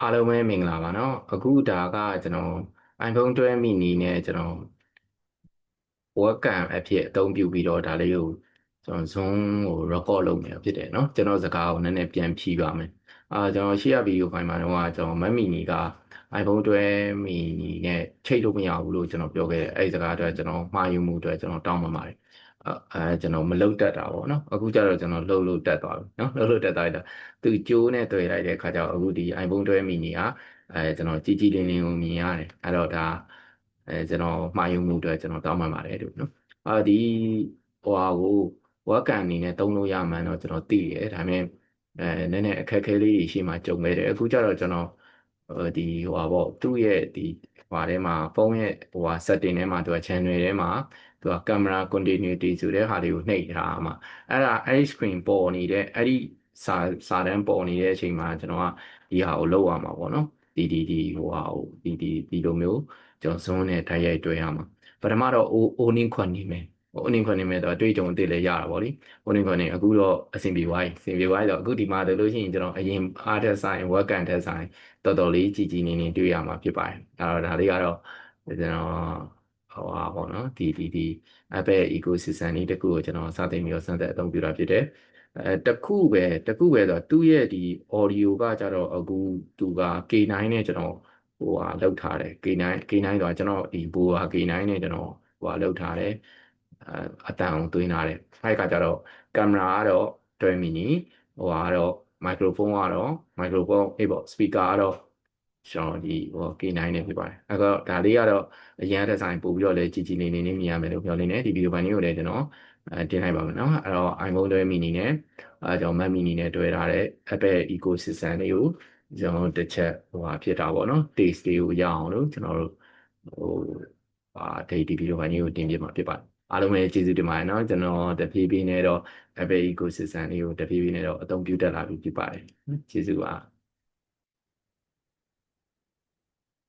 အားလုံးပဲမင်္ဂလာပါเนาะအခုဒါကကျွန်တော် iPhone 12 mini နဲ့ကျွန်တော် webcam အဖြစ်အသုံးပြုပြီးတော့ဒါလေးကိုကျွန်တော် Zoom ကို record လုပ်နေတာဖြစ်တယ်เนาะကျွန်တော်စကားကိုနည်းနည်းပြန်ဖြည့်ပါမယ်ကျွန်တော်ရှေ့ရဗီဒီယိုဖိုင်မှာတော့ကျွန်တော် Mac mini က iPhone 12 mini နဲ့ချိတ်လို့မရဘူးလို့ကျွန်တော်ပြောခဲ့တယ်အဲ့ဒီစကားအတွက်ကျွန်တော်မှားယွင်းမှုအတွက်ကျွန်တော်တောင်းပန်ပါတယ်ကျွန်တော်မလုတ်တက်တာပေါ့နော်အခုကျတော့ကျွန်တော်လှုပ်လို့တက်သွားပြီเนาะလှုပ်လို့တက်သွားတယ်သူကြိုးနဲ့တွေ့လိုက်တဲ့အခါကျတော့အခုဒီ iPhone 12 mini ကကျွန်တော်ကြီးကြီးလင်းလင်းကိုမြင်ရတယ်အဲ့တော့ဒါကျွန်တော်မှားယွင်းမှုအတွက်ကျွန်တော်တောင်းပန်ပါတယ်လို့နော်ဒီဟိုဟာကိုဝက်ကန်အနေနဲ့သုံးလို့ရမှန်းတော့ကျွန်တော်သိတယ်ဒါပေမဲ့နည်းနည်းအခက်အခဲလေးတွေရှိမှကြုံခဲ့တယ်အခုကျတော့ကျွန်တော်ဒီဟိုဟာပေါ့သူ့ရဲ့ဒီဟိုဟာထဲမှာဖုန်းရဲ့ဟိုဟာ setting ထဲမှာသူက channel ထဲမှာသူက camera continuity ဆိုတဲ့ဟာတွေကိုနှိပ်ထားမှာအဲ့ဒီ screen ပေါ်နေတဲ့အဲ့ဒီစာတန်းပေါ်နေတဲ့အချိန်မှာကျွန်တော်ကဒီဟာကိုလုပ်ရမှာပေါ့နော်ဒီဟိုဟာကိုဒီလိုမျိုးကျွန်တော် zone နဲ့တိုက်ရိုက်တွေ့ရမှာပထမတော့ owning ခွန်နေမယ်owning ခွန်နေမယ်တော့အတွေ့အကြုံအသစ်လည်းရတာပေါ့လေ owning ခွန်နေအခုတော့အဆင်ပြေသွားပြီအဆင်ပြေသွားပြီတော့အခုဒီမှာဆိုလို့ရှိရင်ကျွန်တော်အရင်အားထက်ဆိုင် webcam ထက်ဆိုင်တော်တော်လေးကြည်ကြည်နေနေတွေ့ရမှာဖြစ်ပါတယ်အဲ့တော့ဒါလေးကတော့ကျွန်တော်ဟိုဟာပေါ့နော်ဒီ Apple ecosystem လေးတစ်ခုကိုကျွန်တော်စတင်ပြီးတော့စမ်းသပ်အသုံးပြုတာဖြစ်တယ်တခုပဲဆိုတော့သူ့ရဲ့ဒီ audio ကကြတော့အခုသူက K9 နဲ့ကျွန်တော်ဟိုဟာလောက်ထားတယ် K9 ဆိုတော့ကျွန်တော်ဒီဘူဟာ K9 နဲ့ကျွန်တော်ဟိုဟာလောက်ထားတယ်အတန်အောင်သွင်းထားတယ်အဲ့ကကြတော့ကင်မရာကတော့12 mini ဟိုဟာကတော့ microphone အေးပေါ့ speaker ကတော့ကျွန်တော်ဒီဟို K9 နဲ့ဖြစ်ပါတယ်အဲ့တော့ဒါလေးကတော့အရင်တစ်ဆိုင်ပို့ပြီးတော့လည်းကြည်ကြည်နေနေမြင်ရမယ်လို့ပြောနေတယ်ဒီဗီဒီယိုပိုင်းလေးကိုလည်းကျွန်တော်တင်လိုက်ပါမယ်เนาะအဲ့တော့ iPhone 12 mini နဲ့ကျွန်တော် Mac mini နဲ့တွဲထားတဲ့ Apple ecosystem လေးကိုကျွန်တော်တစ်ချက်ဟိုဟာဖြစ်တာပေါ့နော် taste လေးကိုရအောင်လို့ကျွန်တော်တို့ဟိုဒီဗီဒီယိုပိုင်းလေးကိုတင်ပြမှာဖြစ်ပါတယ်အားလုံးပဲကျေးဇူးတင်ပါတယ်เนาะကျွန်တော်တဖြည်းဖြည်းနဲ့တော့ Apple ecosystem လေးကိုတဖြည်းဖြည်းနဲ့တော့အသုံးပြုတက်လာပြီဖြစ်ပါတယ်ကျေးဇူးပါ